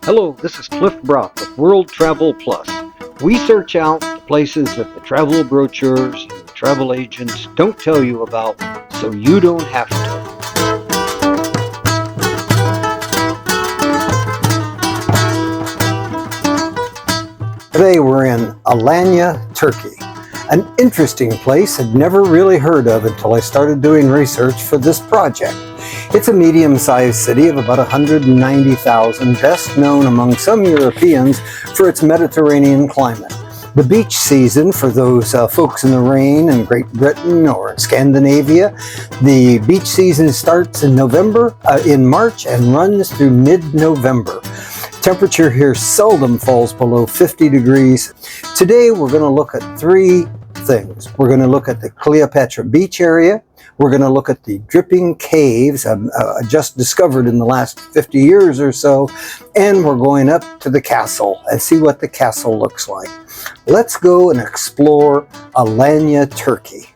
Hello, this is Cliff Brock with World Travel Plus. We search out the places that the travel brochures and the travel agents don't tell you about, so you don't have to. Today we're in Alanya, Turkey. An interesting place I'd never really heard of until I started doing research for this project. It's a medium-sized city of about 190,000, best known among some Europeans for its Mediterranean climate. The beach season for those folks in the rain in Great Britain or Scandinavia, the beach season starts in March and runs through mid-November. Temperature here seldom falls below 50 degrees. Today we're going to look at three things. We're going to look at the Cleopatra Beach area. We're going to look at the dripping caves just discovered in the last 50 years or so. And we're going up to the castle and see what the castle looks like. Let's go and explore Alanya, Turkey.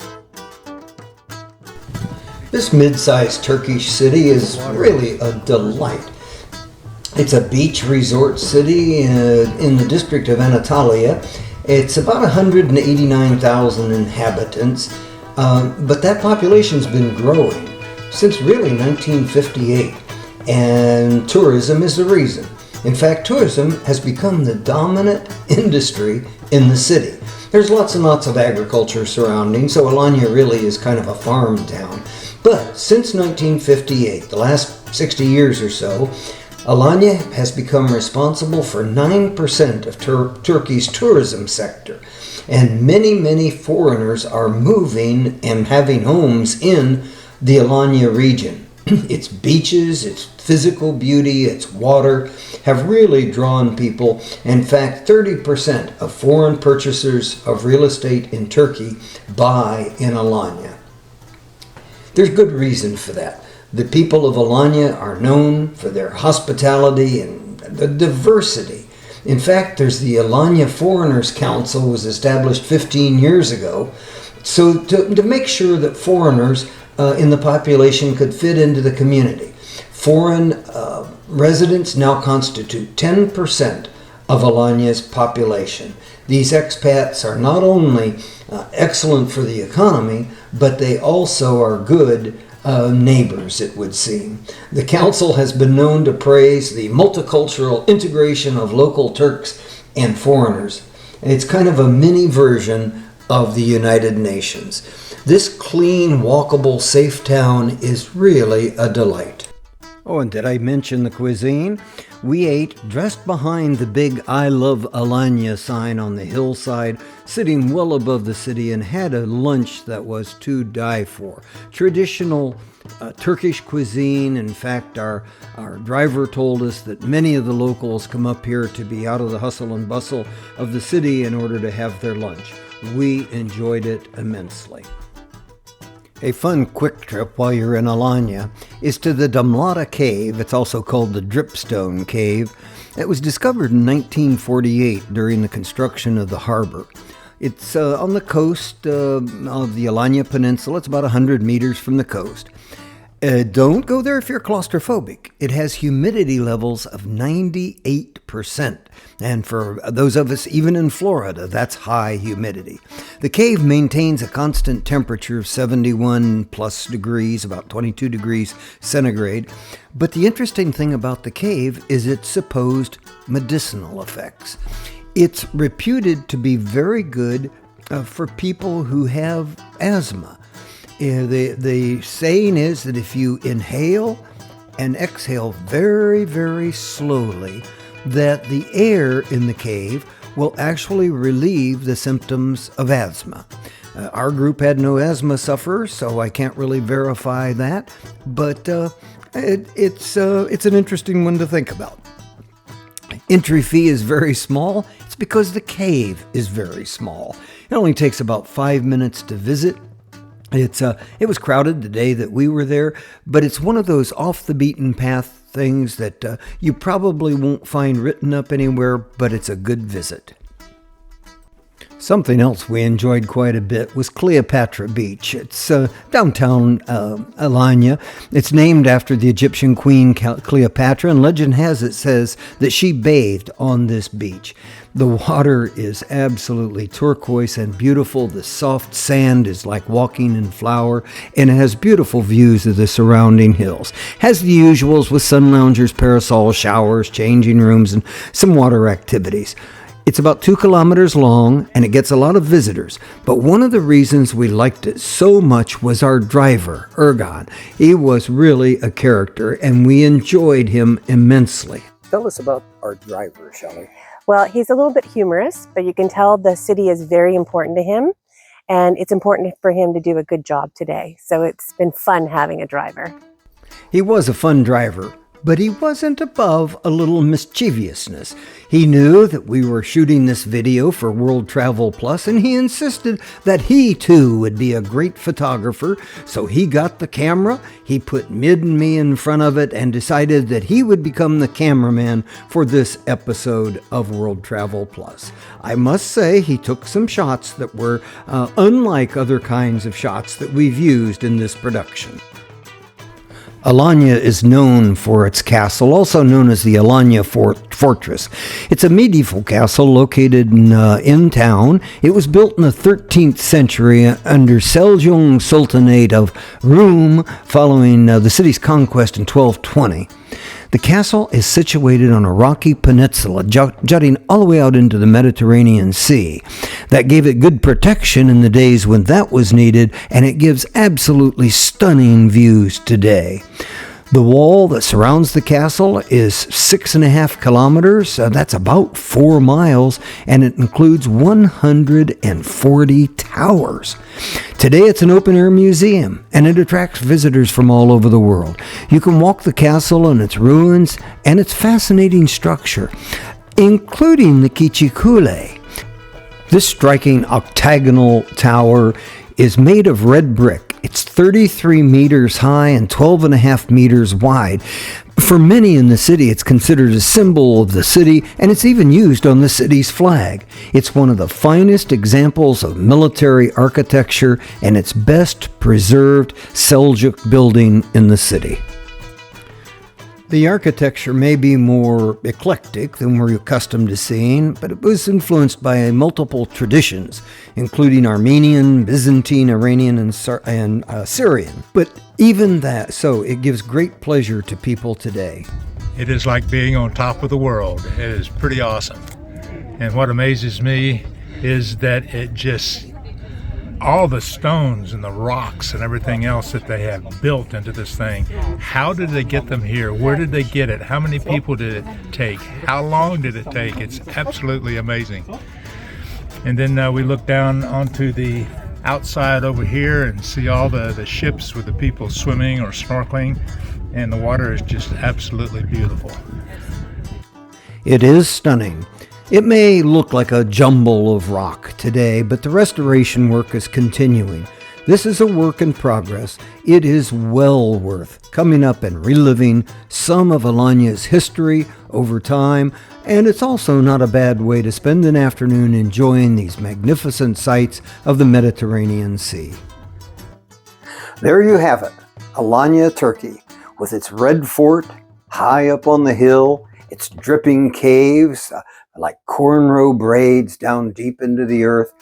This mid-sized Turkish city is really a delight. It's a beach resort city in the district of Anatolia. It's about 189,000 inhabitants, but that population's been growing since really 1958, and tourism is the reason. In fact, tourism has become the dominant industry in the city. There's lots and lots of agriculture surrounding, so Alanya really is kind of a farm town. But since 1958, the last 60 years or so, Alanya has become responsible for 9% of Turkey's tourism sector, and many foreigners are moving and having homes in the Alanya region. Its beaches, its physical beauty, its water have really drawn people. In fact, 30% of foreign purchasers of real estate in Turkey buy in Alanya. There's good reason for that. The people of Alanya are known for their hospitality and the diversity. In fact, there's the Alanya Foreigners Council was established 15 years ago, so to make sure that foreigners in the population could fit into the community. Foreign residents now constitute 10% of Alanya's population. These expats are not only excellent for the economy, but they also are good neighbors, it would seem. The council has been known to praise the multicultural integration of local Turks and foreigners. It's kind of a mini version of the United Nations. This clean, walkable, safe town is really a delight. Oh, and did I mention the cuisine? We ate just behind the big I Love Alanya sign on the hillside, sitting well above the city, and had a lunch that was to die for. Traditional Turkish cuisine. In fact, our driver told us that many of the locals come up here to be out of the hustle and bustle of the city in order to have their lunch. We enjoyed it immensely. A fun quick trip while you're in Alanya is to the Damlada Cave. It's also called the Dripstone Cave. It was discovered in 1948 during the construction of the harbor. It's on the coast of the Alanya Peninsula. It's about 100 meters from the coast. Don't go there if you're claustrophobic. It has humidity levels of 98%. And for those of us even in Florida, that's high humidity. The cave maintains a constant temperature of 71 plus degrees, about 22 degrees centigrade. But the interesting thing about the cave is its supposed medicinal effects. It's reputed to be very good for people who have asthma. The saying is that if you inhale and exhale very, very slowly, that the air in the cave will actually relieve the symptoms of asthma. Our group had no asthma sufferers, so I can't really verify that, but it's an interesting one to think about. Entry fee is very small. It's because the cave is very small. It only takes about 5 minutes to visit. It was crowded the day that we were there, but it's one of those off the beaten path things that you probably won't find written up anywhere, but it's a good visit. Something else we enjoyed quite a bit was Cleopatra Beach. It's downtown Alanya. It's named after the Egyptian queen Cleopatra, and legend has it says that she bathed on this beach. The water is absolutely turquoise and beautiful. The soft sand is like walking in flower, and it has beautiful views of the surrounding hills. Has the usuals with sun loungers, parasols, showers, changing rooms, and some water activities. It's about 2 kilometers long, and it gets a lot of visitors. But one of the reasons we liked it so much was our driver, Ergon. He was really a character, and we enjoyed him immensely. Tell us about our driver, Shelley. Well, he's a little bit humorous, but you can tell the city is very important to him, and it's important for him to do a good job today. So it's been fun having a driver. He was a fun driver, but he wasn't above a little mischievousness. He knew that we were shooting this video for World Travel Plus, and he insisted that he too would be a great photographer. So he got the camera, he put Mid and me in front of it, and decided that he would become the cameraman for this episode of World Travel Plus. I must say he took some shots that were unlike other kinds of shots that we've used in this production. Alanya is known for its castle, also known as the Alanya Fortress. It's a medieval castle located in town. It was built in the 13th century under Seljuk Sultanate of Rum following the city's conquest in 1220. The castle is situated on a rocky peninsula jutting all the way out into the Mediterranean Sea. That gave it good protection in the days when that was needed, and it gives absolutely stunning views today. The wall that surrounds the castle is 6.5 kilometers. That's about 4 miles, and it includes 140 towers. Today it's an open-air museum, and it attracts visitors from all over the world. You can walk the castle and its ruins and its fascinating structure, including the Kichikule. This striking octagonal tower is made of red brick. It's 33 meters high and 12.5 meters wide. For many in the city, it's considered a symbol of the city, and it's even used on the city's flag. It's one of the finest examples of military architecture, and it's best preserved Seljuk building in the city. The architecture may be more eclectic than we're accustomed to seeing, but it was influenced by multiple traditions, including Armenian, Byzantine, Iranian, and Syrian. But even that, so it gives great pleasure to people today. It is like being on top of the world. It is pretty awesome. And what amazes me is that all the stones and the rocks and everything else that they have built into this thing, how did they get them here? Where did they get it? How many people did it take? How long did it take? It's absolutely amazing. And then we look down onto the outside over here and see all the ships with the people swimming or snorkeling, and the water is just absolutely beautiful. It is stunning. It may look like a jumble of rock today, but the restoration work is continuing. This is a work in progress. It is well worth coming up and reliving some of Alanya's history over time, and it's also not a bad way to spend an afternoon enjoying these magnificent sights of the Mediterranean Sea. There you have it, Alanya, Turkey, with its red fort high up on the hill, its dripping caves, like cornrow braids down deep into the earth,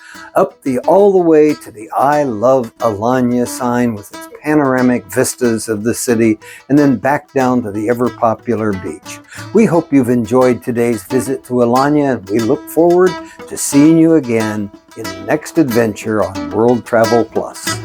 all the way to the I Love Alanya sign with its panoramic vistas of the city, and then back down to the ever-popular beach. We hope you've enjoyed today's visit to Alanya, and we look forward to seeing you again in the next adventure on World Travel Plus.